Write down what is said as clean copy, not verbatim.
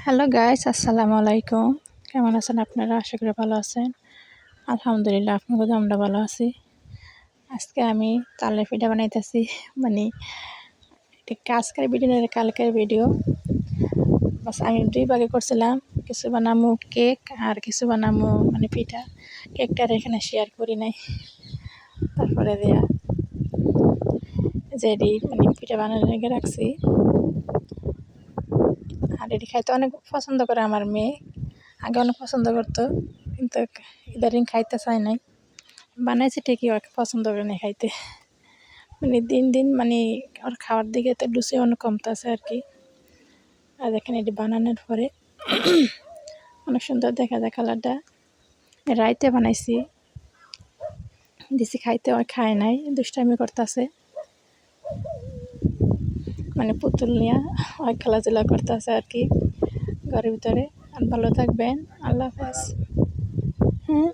Hello guys, আসসালামু আলাইকুম। কেমন আছেন আপনারা? আশা করি ভালো আছেন। আলহামদুলিল্লাহ, আপনাদের আমরা ভালো আছি। আজকে আমি তালের পিঠা বানাইতেছি। মানে এটা আজকের ভিডিও না, কালকের ভিডিও। বাস আমি দুই ভাগে করছিলাম, কিছু বানামো কেক আর কিছু বানামো পিঠা। কেকটা আর এখানে শেয়ার করি নাই। তারপরে দেয়া যে পিঠা বানানোর রেখে রাখছি। আর এটি খাইতে অনেক পছন্দ করে আমার মেয়ে। আগে অনেক পছন্দ করতো, কিন্তু ইদারিং খাইতে চায় নাই। বানাইছি ঠিকই, ওকে পছন্দ করে না খাইতে। দিন দিন ওর খাওয়ার দিকে তো রুচি অনেক কমতেছে আর কি। আর এখানে এটি বানানোর পরে অনেক সুন্দর দেখা যায় কালারটা। রাইতে বানাইছি, দিছি খাইতে, ওই খায় নাই, দুষ্টামি করতেছে। পুতুল নিয়ে ওই খেলাধুলা করতেছে আর কি ঘরের ভিতরে। আর ভালো থাকবেন, আল্লাহ হাফেজ। হ্যাঁ।